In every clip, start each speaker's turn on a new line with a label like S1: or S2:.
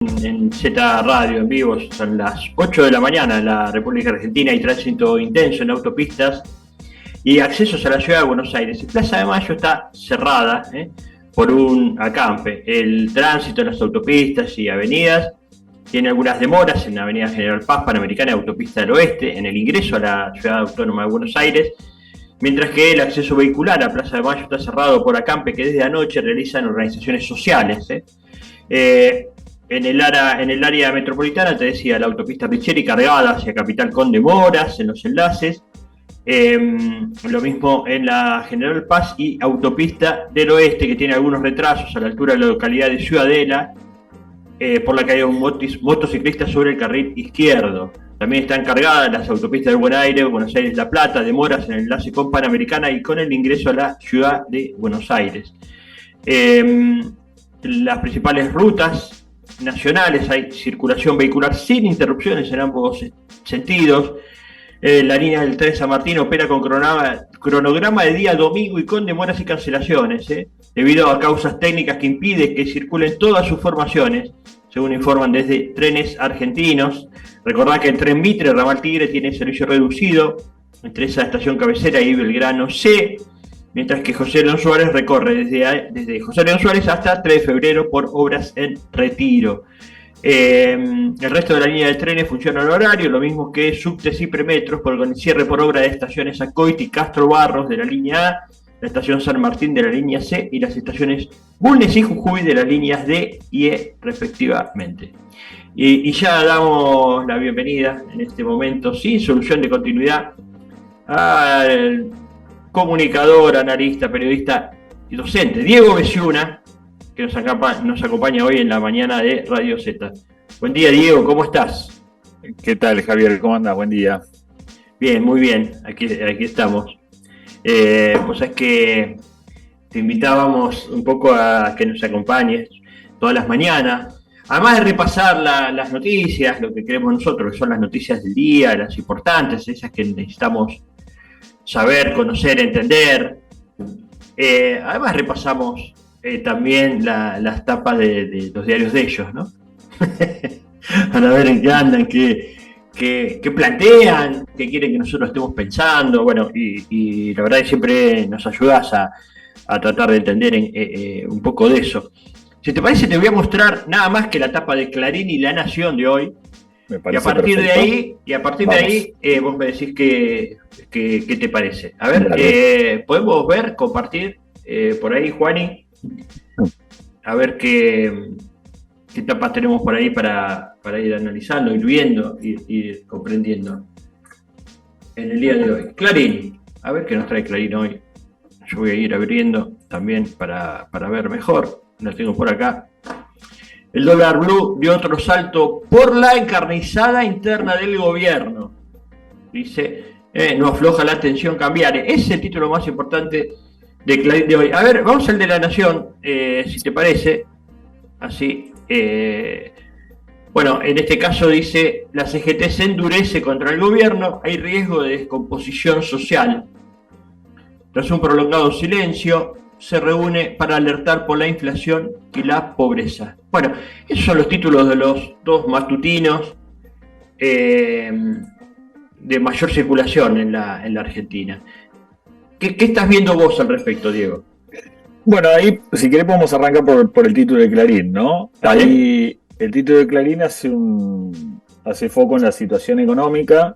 S1: en Z Radio en vivo, son las 8 de la mañana en la República Argentina, hay tránsito intenso en autopistas y accesos a la ciudad de Buenos Aires. Plaza de Mayo está cerrada por un acampe. El tránsito en las autopistas y avenidas tiene algunas demoras en la avenida General Paz, Panamericana y Autopista del Oeste, en el ingreso a la ciudad autónoma de Buenos Aires, mientras que el acceso vehicular a Plaza de Mayo está cerrado por acampe que desde anoche realizan organizaciones sociales. En el área metropolitana, te decía, la autopista Richeri cargada hacia Capital con demoras en los enlaces. Lo mismo en la General Paz y Autopista del Oeste, que tiene algunos retrasos a la altura de la localidad de Ciudadela, por la que hay un motociclista sobre el carril izquierdo. También están cargadas las autopistas de Buenos Aires-La Plata, demoras en el enlace con Panamericana y con el ingreso a la ciudad de Buenos Aires. Las principales rutas nacionales hay circulación vehicular sin interrupciones en ambos sentidos. La línea del tren San Martín opera con cronograma de día domingo y con demoras y cancelaciones, debido a causas técnicas que impiden que circulen todas sus formaciones, según informan desde Trenes Argentinos. Recordad que el tren Mitre, Ramal Tigre, tiene servicio reducido entre esa estación cabecera y Belgrano C, mientras que José León Suárez recorre desde José León Suárez hasta 3 de febrero por obras en retiro. El resto de la línea de trenes funciona al horario, lo mismo que subtes y premetros, por el cierre por obra de estaciones Acoiti y Castro Barros de la línea A, la estación San Martín de la línea C y las estaciones Bulnes y Jujuy de las líneas D y E respectivamente. Y ya damos la bienvenida en este momento, sin solución de continuidad, al comunicador, analista, periodista y docente Diego Besiuna, que nos acompaña hoy en la mañana de Radio Z. Buen día, Diego, ¿cómo estás?
S2: ¿Qué tal, Javier? ¿Cómo andas? Buen día.
S1: Bien, muy bien, aquí estamos. Pues es que te invitábamos un poco a que nos acompañes todas las mañanas, además de repasar las noticias, lo que queremos nosotros, que son las noticias del día, las importantes, esas que necesitamos saber, conocer, entender. Además repasamos también las tapas de los diarios de ellos, ¿no? Para ver en qué andan, qué plantean, qué quieren que nosotros estemos pensando. Bueno, y la verdad que siempre nos ayudas a tratar de entender un poco de eso. Si te parece, te voy a mostrar nada más que la tapa de Clarín y La Nación de hoy.
S2: Me parece perfecto.
S1: De ahí vos me decís qué te parece. A ver, podemos ver, compartir por ahí, Juani, a ver qué tapas tenemos por ahí para ir analizando, ir viendo, ir comprendiendo en el día de hoy. Clarín, a ver qué nos trae Clarín hoy. Yo voy a ir abriendo también para ver mejor. Lo tengo por acá. El dólar blue dio otro salto por la encarnizada interna del gobierno. Dice, no afloja la tensión cambiaria. Ese es el título más importante de Clarín de hoy. A ver, vamos al de La Nación, si te parece. Así. Bueno, en este caso dice, la CGT se endurece contra el gobierno, hay riesgo de descomposición social. Tras un prolongado silencio, se reúne para alertar por la inflación y la pobreza. Bueno, esos son los títulos de los dos matutinos de mayor circulación en la Argentina. ¿Qué estás viendo vos al respecto, Diego?
S2: Bueno, ahí, si querés, podemos arrancar por el título de Clarín, ¿no? ¿Vale? Ahí el título de Clarín hace foco en la situación económica.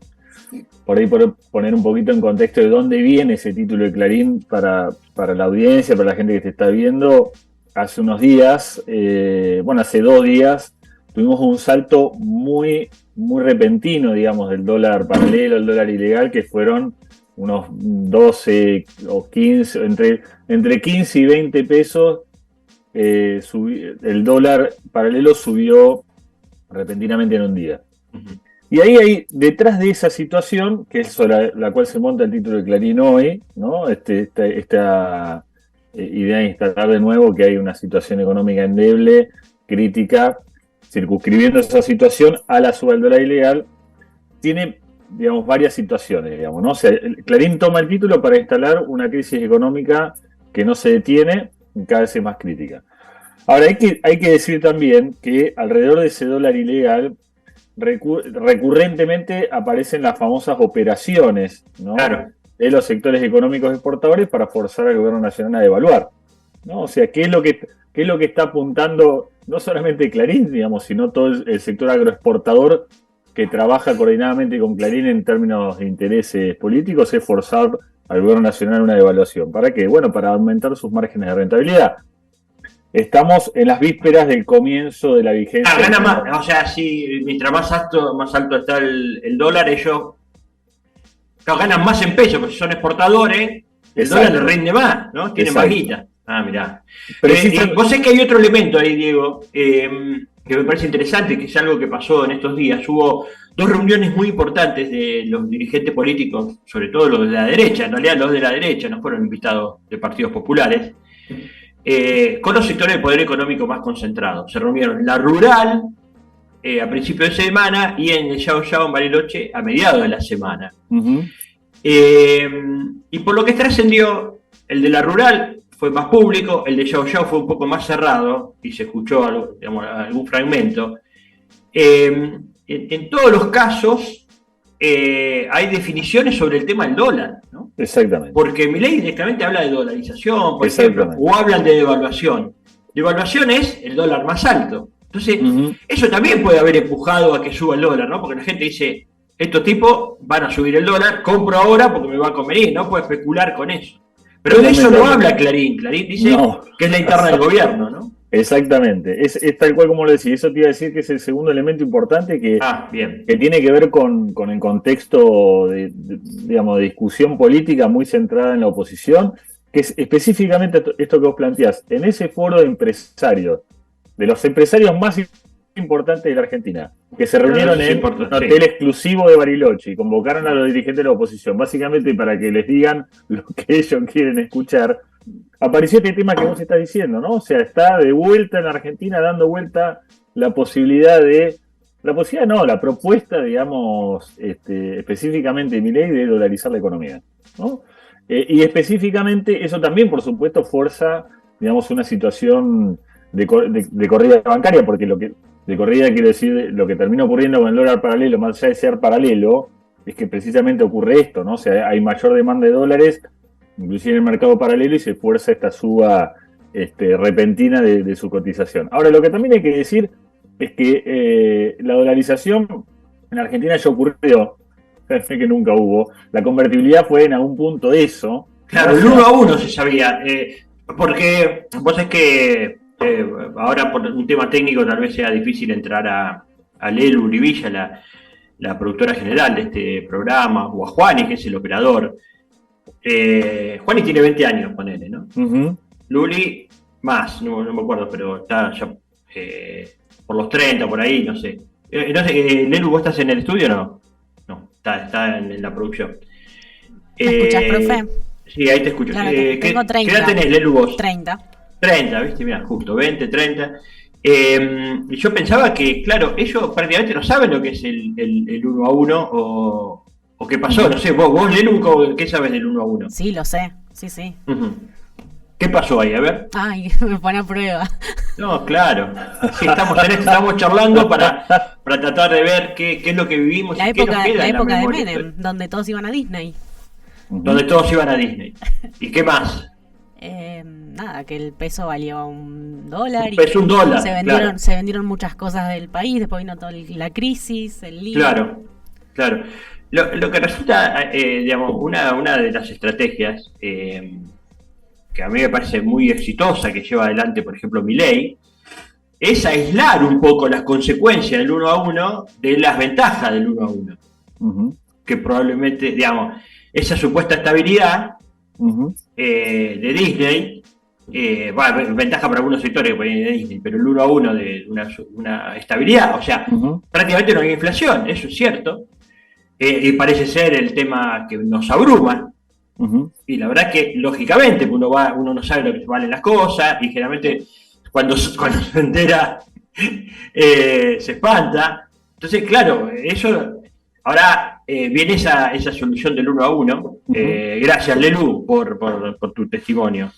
S2: Por ahí poner un poquito en contexto de dónde viene ese título de Clarín para la audiencia, para la gente que te está viendo. Hace unos días, hace 2 días, tuvimos un salto muy, muy repentino, digamos, del dólar paralelo, el dólar ilegal, que fueron unos 12 o 15, entre 15 y 20 pesos. El dólar paralelo subió repentinamente en un día. Uh-huh. Y ahí hay, detrás de esa situación, que es sobre la cual se monta el título de Clarín hoy, ¿no? Esta idea de instalar de nuevo que hay una situación económica endeble, crítica, circunscribiendo esa situación a la suba del dólar ilegal, tiene, digamos, varias situaciones, digamos, ¿no? O sea, Clarín toma el título para instalar una crisis económica que no se detiene, cada vez es más crítica. Ahora, hay que decir también que alrededor de ese dólar ilegal recurrentemente aparecen las famosas operaciones, ¿no?,
S1: Claro.
S2: de los sectores económicos exportadores para forzar al gobierno nacional a devaluar, ¿no? O sea, qué es lo que está apuntando no solamente Clarín, digamos, sino todo el sector agroexportador que trabaja coordinadamente con Clarín en términos de intereses políticos, es forzar al gobierno nacional a una devaluación. ¿Para qué? Bueno, para aumentar sus márgenes de rentabilidad. Estamos en las vísperas del comienzo de la vigencia.
S1: Gana más, o sea, si mientras más alto está el dólar, ellos ganan más en pesos, porque si son exportadores, el dólar les rinde más, ¿no? Tienen más guita. Ah, mirá. Vos sabés que hay otro elemento ahí, Diego, que me parece interesante, que es algo que pasó en estos días. Hubo dos reuniones muy importantes de los dirigentes políticos, sobre todo los de la derecha, en realidad los de la derecha no fueron invitados de partidos populares, con los sectores de poder económico más concentrados. Se reunieron en la rural a principios de semana y en el Yao Yao en Bariloche a mediados de la semana. Y por lo que trascendió, el de la rural fue más público, el de Yao Yao fue un poco más cerrado y se escuchó algún fragmento. En todos los casos hay definiciones sobre el tema del dólar, ¿no?
S2: Exactamente.
S1: Porque Milei directamente habla de dolarización, por ejemplo, o hablan de devaluación. Devaluación es el dólar más alto. Entonces, eso también puede haber empujado a que suba el dólar, ¿no? Porque la gente dice, estos tipos van a subir el dólar, compro ahora porque me va a convenir, no puedo especular con eso. Pero de eso no habla Clarín. Clarín dice que es la interna del gobierno, ¿no?
S2: Exactamente, es tal cual como lo decís. Eso te iba a decir que es el segundo elemento importante que tiene que ver con el contexto digamos, de discusión política muy centrada en la oposición, que es específicamente esto que vos planteás, en ese foro de empresarios, de los empresarios más importantes de la Argentina, que se reunieron en un hotel exclusivo de Bariloche y convocaron a los dirigentes de la oposición, básicamente para que les digan lo que ellos quieren escuchar. Apareció este tema que vos estás diciendo, ¿no? O sea, está de vuelta en la Argentina, dando vuelta la propuesta, digamos, específicamente de Milei de dolarizar la economía, ¿no? Y específicamente eso también, por supuesto, fuerza, digamos, una situación de corrida bancaria, porque de corrida quiero decir, lo que termina ocurriendo con el dólar paralelo, más allá de ser paralelo, es que precisamente ocurre esto, ¿no? O sea, hay mayor demanda de dólares, inclusive en el mercado paralelo, y se fuerza esta suba repentina de su cotización. Ahora, lo que también hay que decir es que la dolarización en Argentina ya ocurrió, que nunca hubo. La convertibilidad fue en algún punto eso.
S1: Claro, el 1 a 1 se sabía, porque vos es que ahora por un tema técnico tal vez sea difícil entrar a Lelu Uribilla, la productora general de este programa, o a Juani, que es el operador. Juani tiene 20 años, ponele, ¿no? Luli, más, no me acuerdo, pero está ya por los 30, por ahí, no sé. Lelu, ¿vos estás en el estudio o no? No, está en la producción.
S3: ¿Me escuchás, profe?
S1: Sí, ahí te escucho.
S3: Claro, tengo 30.
S1: ¿Qué edad tenés, Lelu, vos?
S3: 30.
S1: 30, ¿viste? Mira, justo, 20, 30. Y yo pensaba que, claro, ellos prácticamente no saben lo que es el 1 a 1 o qué pasó. No sé, vos Lelu, ¿qué sabes del 1 a 1?
S3: Sí, lo sé, sí.
S1: ¿Qué pasó ahí? A ver.
S3: Ay, me pone a prueba.
S1: No, claro. Sí, estamos charlando para tratar de ver qué es lo que vivimos
S3: la
S1: y
S3: época,
S1: qué nos queda
S3: la
S1: en
S3: época
S1: la
S3: de
S1: memoria.
S3: Menem, donde todos iban a Disney.
S1: Donde todos iban a Disney. ¿Y qué más?
S3: Nada, que el peso valía $1 y
S1: es $1,
S3: se vendieron muchas cosas del país, después vino toda la crisis, el lío.
S1: Claro. Lo que resulta, digamos, una de las estrategias que a mí me parece muy exitosa que lleva adelante, por ejemplo, Milei, es aislar un poco las consecuencias del 1 a 1 de las ventajas del 1 a 1. Que probablemente, digamos, esa supuesta estabilidad de Disney, ventaja para algunos sectores de Disney, pero el 1 a 1 de una estabilidad, o sea, prácticamente no hay inflación, eso es cierto, y parece ser el tema que nos abruma. Y la verdad que, lógicamente, uno no sabe lo que valen las cosas, y generalmente cuando se entera se espanta. Entonces, claro, eso. Ahora viene esa solución del 1 a 1. Gracias, Lelu, por tu testimonio.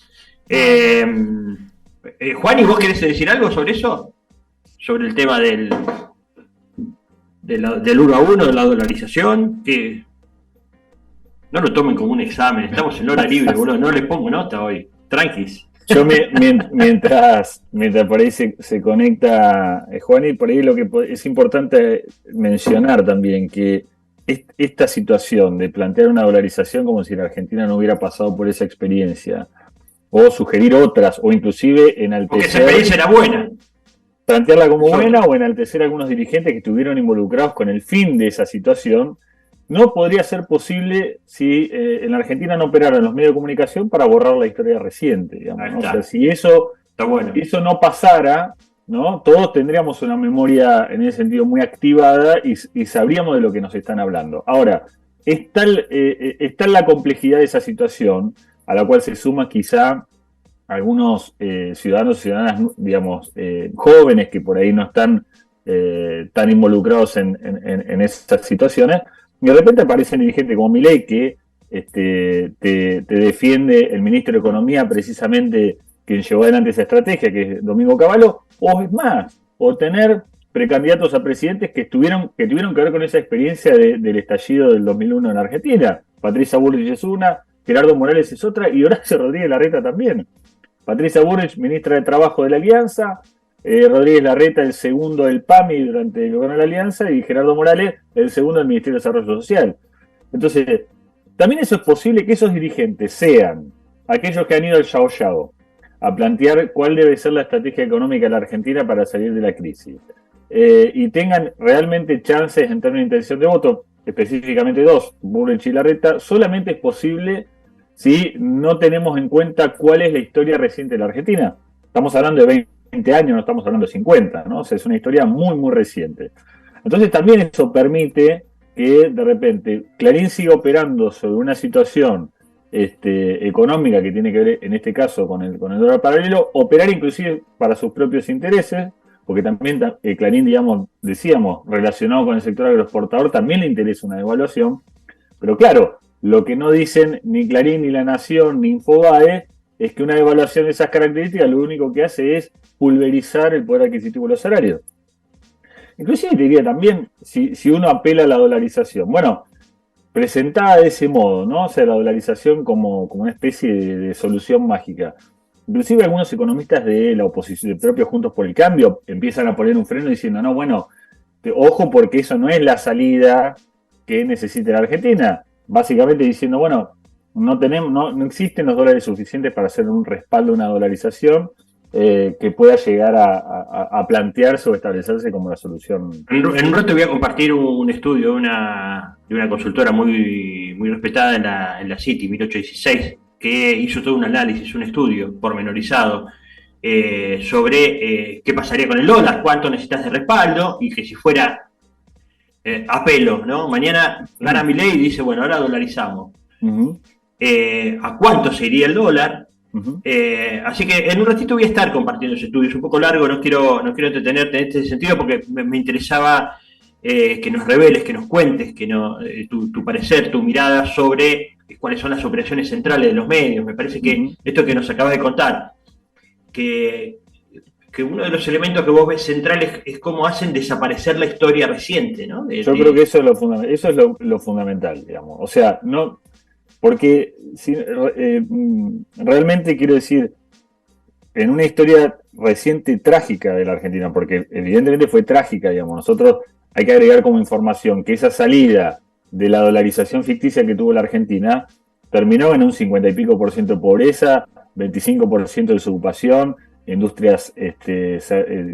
S1: Juan, ¿y vos querés decir algo sobre eso? Sobre el tema del 1 a 1, de la dolarización, que no lo tomen como un examen, estamos en hora libre, boludo, no les pongo nota hoy, tranquis.
S2: Yo mientras por ahí se conecta Juan, y por ahí lo que es importante mencionar también, que esta situación de plantear una dolarización como si la Argentina no hubiera pasado por esa experiencia, o sugerir otras, o inclusive enaltecer...
S1: Porque esa experiencia era buena.
S2: Plantearla como buena o enaltecer a algunos dirigentes que estuvieron involucrados con el fin de esa situación, no podría ser posible si en la Argentina no operaran los medios de comunicación para borrar la historia reciente, digamos, ¿no? O sea, si eso no pasara, ¿no? Todos tendríamos una memoria en ese sentido muy activada y sabríamos de lo que nos están hablando. Ahora, está la complejidad de esa situación, a la cual se suma quizá algunos ciudadanos y ciudadanas, digamos, jóvenes que por ahí no están tan involucrados en esas situaciones, y de repente aparecen dirigentes como Milei que te defiende el ministro de Economía, precisamente quien llevó adelante esa estrategia, que es Domingo Cavallo, o es más, o tener precandidatos a presidentes que tuvieron que ver con esa experiencia del estallido del 2001 en Argentina. Patricia Bullrich es una, Gerardo Morales es otra, y Horacio Rodríguez Larreta también. Patricia Bullrich, ministra de Trabajo de la Alianza, Rodríguez Larreta, el segundo del PAMI durante el gobierno de la Alianza, y Gerardo Morales, el segundo del Ministerio de Desarrollo Social. Entonces, también eso es posible que esos dirigentes sean aquellos que han ido al Yao Yao a plantear cuál debe ser la estrategia económica de la Argentina para salir de la crisis, y tengan realmente chances en términos de intención de voto, específicamente dos, Bullrich y Larreta. Solamente es posible si no tenemos en cuenta cuál es la historia reciente de la Argentina. Estamos hablando de 20 años, no estamos hablando de 50, ¿no? O sea, es una historia muy, muy reciente. Entonces también eso permite que de repente Clarín siga operando sobre una situación económica que tiene que ver, en este caso, con el dólar paralelo, operar inclusive para sus propios intereses, porque también Clarín, digamos, decíamos, relacionado con el sector agroexportador, también le interesa una devaluación. Pero claro, lo que no dicen ni Clarín, ni La Nación, ni Infobae, es que una devaluación de esas características lo único que hace es pulverizar el poder adquisitivo de los salarios. Inclusive diría también, si uno apela a la dolarización, bueno, presentada de ese modo, ¿no? O sea, la dolarización como una especie de solución mágica. Inclusive algunos economistas de la oposición, de propios Juntos por el Cambio, empiezan a poner un freno diciendo, no, bueno, ojo, porque eso no es la salida que necesita la Argentina. Básicamente diciendo, bueno, no existen los dólares suficientes para hacer un respaldo, una dolarización que pueda llegar a plantearse o establecerse como la solución.
S1: En un rato voy a compartir un estudio de una consultora muy, muy respetada en la City, 1816, que hizo todo un análisis, un estudio pormenorizado sobre qué pasaría con el dólar, cuánto necesitas de respaldo, y que si fuera a pelo, ¿no? Mañana gana Milei y dice, bueno, ahora dolarizamos.
S2: Uh-huh.
S1: ¿A cuánto se iría el dólar?
S2: Uh-huh.
S1: Así que en un ratito voy a estar compartiendo ese estudio. Es un poco largo, no quiero entretenerte en este sentido, porque me interesaba que nos reveles, que nos cuentes, tu parecer, tu mirada sobre cuáles son las operaciones centrales de los medios. Me parece que esto que nos acabas de contar, que uno de los elementos que vos ves centrales es cómo hacen desaparecer la historia reciente, ¿no?
S2: Yo creo que eso es lo fundamental, digamos. O sea, no, porque realmente quiero decir, en una historia reciente trágica de la Argentina, porque evidentemente fue trágica, digamos, nosotros hay que agregar como información que esa salida de la dolarización ficticia que tuvo la Argentina terminó en un 50 y pico % de pobreza, 25% de desocupación, industrias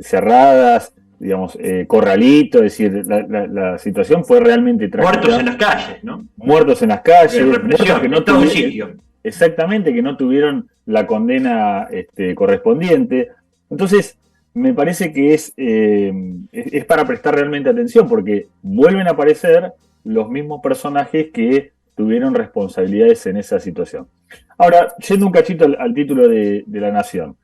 S2: cerradas, digamos, corralito, es decir, la situación fue realmente trágica.
S1: Muertos en las calles, ¿no?
S2: Muertos en las calles,
S1: muertos que no tuvieron sitio.
S2: Exactamente, que no tuvieron la condena correspondiente. Entonces, me parece que es para prestar realmente atención, porque vuelven a aparecer los mismos personajes que tuvieron responsabilidades en esa situación. Ahora, yendo un cachito al título de La Nación.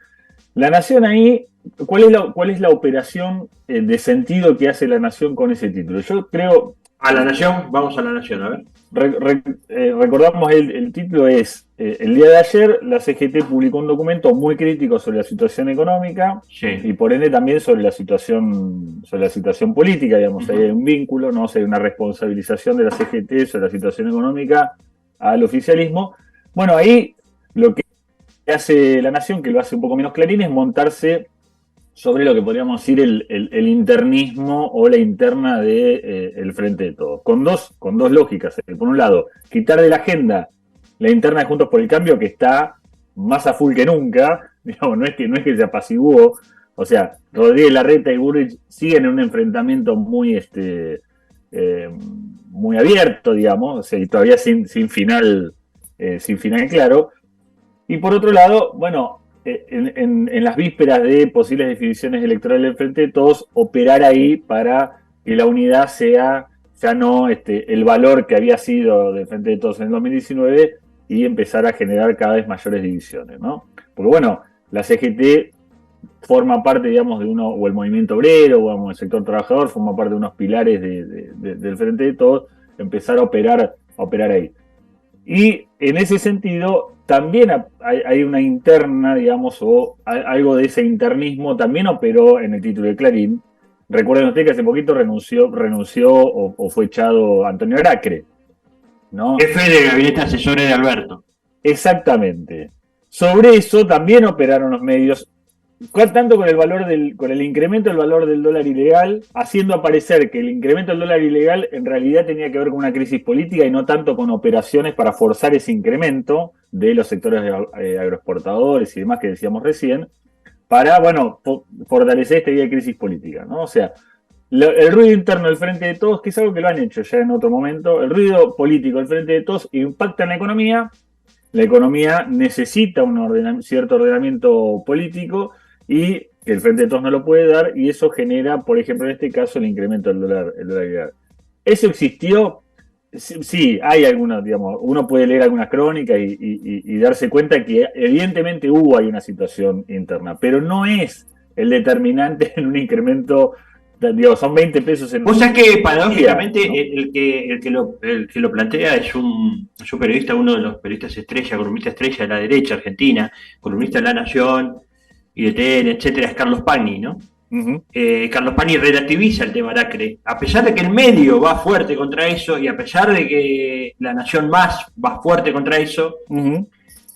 S2: La Nación ahí, ¿cuál es la operación de sentido que hace La Nación con ese título? Yo creo...
S1: A La Nación, vamos a La Nación, a ver.
S2: Recordamos, el título es el día de ayer la CGT publicó un documento muy crítico sobre la situación económica y por ende también sobre la situación política, digamos. Hay un vínculo, ¿no? O sea, hay una responsabilización de la CGT sobre la situación económica al oficialismo. Bueno, ahí lo que hace La Nación, que lo hace un poco menos Clarín, es montarse sobre lo que podríamos decir el internismo o la interna del Frente de Todos, con dos lógicas. Por un lado, quitar de la agenda la interna de Juntos por el Cambio, que está más a full que nunca, digamos, no es que se apaciguó. O sea, Rodríguez Larreta y Burrich siguen en un enfrentamiento muy abierto, digamos, o sea, y todavía sin final claro. Y por otro lado, bueno, en las vísperas de posibles definiciones electorales del Frente de Todos, operar ahí para que la unidad sea ya no el valor que había sido del Frente de Todos en el 2019 y empezar a generar cada vez mayores divisiones, ¿no? Porque bueno, la CGT forma parte, digamos, de uno, o el movimiento obrero, o el sector trabajador, forma parte de unos pilares del Frente de Todos, empezar a operar ahí. Y en ese sentido, también hay una interna, digamos, o algo de ese internismo también operó en el título de Clarín. Recuerden ustedes que hace poquito renunció o fue echado Antonio Aracre, ¿no?
S1: Jefe de gabinete asesores de Alberto.
S2: Exactamente. Sobre eso también operaron los medios, tanto con el incremento del valor del dólar ilegal, haciendo aparecer que el incremento del dólar ilegal en realidad tenía que ver con una crisis política y no tanto con operaciones para forzar ese incremento de los sectores agroexportadores y demás que decíamos recién, para, bueno, fortalecer esta idea de crisis política, ¿no? O sea, el ruido interno del Frente de Todos, que es algo que lo han hecho ya en otro momento, el ruido político del Frente de Todos impacta en la economía necesita un cierto ordenamiento político y el Frente de Todos no lo puede dar, y eso genera, por ejemplo, en este caso, el incremento del dólar ilegal. ¿Eso existió? Sí, hay algunas, digamos, uno puede leer algunas crónicas y darse cuenta que evidentemente hay una situación interna, pero no es el determinante en un incremento, digamos, son 20 pesos en...
S1: Vos sabés que paradójicamente,
S2: ¿no?
S1: el que lo plantea es un periodista, uno de los periodistas estrella, columnista estrella de la derecha argentina, columnista de La Nación y de TN, etcétera, es Carlos Pagni, ¿no? Carlos Pagni relativiza el tema Aracre, a pesar de que el medio va fuerte contra eso, y a pesar de que La Nación Más va fuerte contra eso,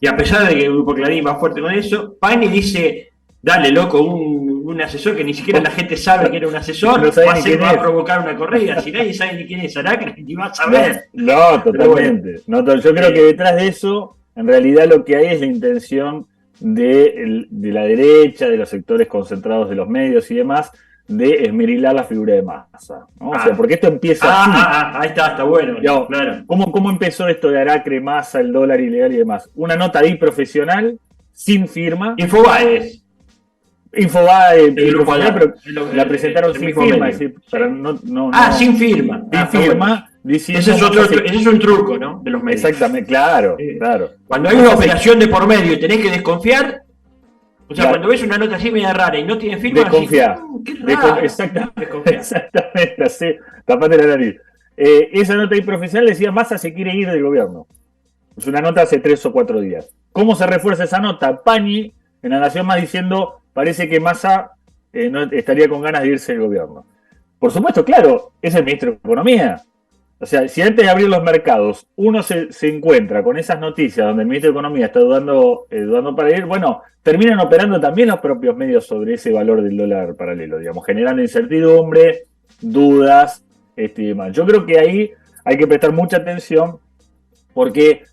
S1: y a pesar de que el Grupo Clarín va fuerte con eso, Pagni dice, dale loco, un asesor que ni siquiera la gente sabe que era un asesor, va a provocar una corrida, si nadie sabe ni quién es Aracre, ni va a saber.
S2: No, totalmente. Bueno, yo creo que detrás de eso, en realidad lo que hay es la intención de la derecha, de los sectores concentrados de los medios y demás, de esmerilar la figura de Massa, ¿no? O sea, porque esto empieza así.
S1: Ahí está bueno.
S2: Digamos, claro. ¿Cómo empezó esto de Aracre, Massa, el dólar ilegal y demás? Una nota ahí profesional, sin firma.
S1: Infobae,
S2: pero la presentaron sin firma. Decir,
S1: sin firma.
S2: Sin firma.
S1: Ese es un truco, ¿no? De los medios.
S2: Exactamente, claro.
S1: Cuando hay una operación de por medio y tenés que desconfiar, o sea, cuando ves una nota así media rara y no tiene firma,
S2: desconfiar.
S1: Qué raro.
S2: Exactamente, así, tapate la nariz. Esa nota ahí profesional decía, Massa se quiere ir del gobierno. Es una nota hace 3 o 4 días. ¿Cómo se refuerza esa nota? Pagni, en La Nación Más, diciendo, parece que Massa no estaría con ganas de irse del gobierno. Por supuesto, claro, es el ministro de Economía. O sea, si antes de abrir los mercados uno se encuentra con esas noticias donde el ministro de Economía está dudando para ir, bueno, terminan operando también los propios medios sobre ese valor del dólar paralelo, digamos, generando incertidumbre, dudas, y demás. Yo creo que ahí hay que prestar mucha atención porque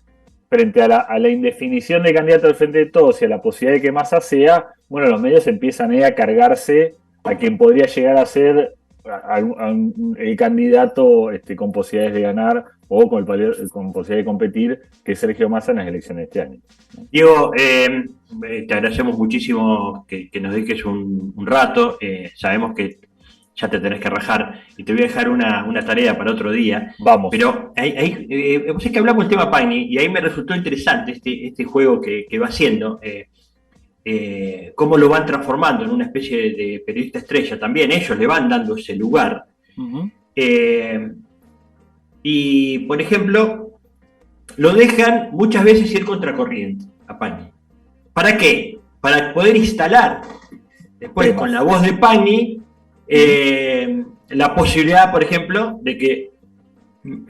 S2: frente a la indefinición de candidato al Frente de Todos y a la posibilidad de que Massa sea, bueno, los medios empiezan a cargarse a quien podría llegar a ser el candidato con posibilidades de ganar o con posibilidad de competir, que es Sergio Massa en las elecciones de este año.
S1: Diego, te agradecemos muchísimo que nos dediques un rato. Sabemos que ya te tenés que rajar y te voy a dejar una tarea para otro día.
S2: Vamos.
S1: Pero vos es que hablamos del tema Pagni y ahí me resultó interesante este juego que va haciendo. Cómo lo van transformando en una especie de periodista estrella también, ellos le van dando ese lugar. Y, por ejemplo, lo dejan muchas veces ir contracorriente a Pagni. ¿Para qué? Para poder instalar después con la voz de Pagni la posibilidad, por ejemplo, de que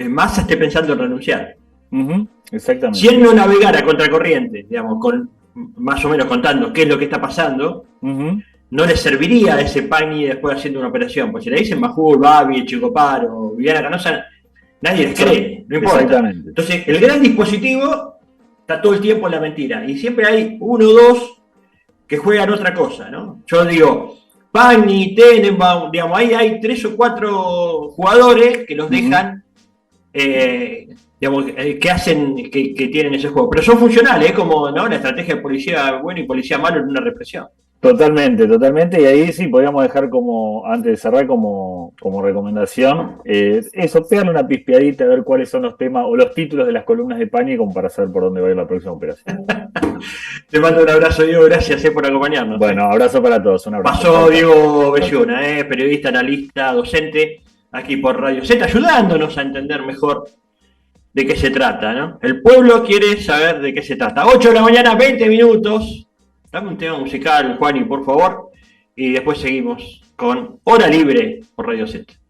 S1: Massa esté pensando en renunciar.
S2: Exactamente.
S1: Si él no navegara a contracorriente, digamos, más o menos contando qué es lo que está pasando, no le serviría a ese Pagni después haciendo una operación. Pues si le dicen Majul, Babi, Chico Paro, Viviana Canosa, nadie les cree, no importa. Entonces, el gran dispositivo está todo el tiempo en la mentira. Y siempre hay uno o dos que juegan otra cosa, ¿no? Yo digo, Pagni, Tenenbaum, digamos, ahí hay 3 o 4 jugadores que los dejan, digamos, que hacen, que tienen ese juego. Pero son funcionales, como, ¿no?, la estrategia de policía bueno y policía malo en una represión.
S2: Totalmente, totalmente. Y ahí sí podríamos dejar como, antes de cerrar, como recomendación, eso, pegarle una pispeadita a ver cuáles son los temas o los títulos de las columnas de Pagni como para saber por dónde va a ir la próxima operación.
S1: Te mando un abrazo, Diego, gracias por acompañarnos.
S2: Bueno, abrazo para todos, un abrazo.
S1: Pasó Diego Belluna, periodista, analista, docente, aquí por Radio Z, ayudándonos a entender mejor de qué se trata, ¿no? El pueblo quiere saber de qué se trata. 8 de la mañana, 20 minutos. Dame un tema musical, Juani, por favor. Y después seguimos con Hora Libre por Radio Z.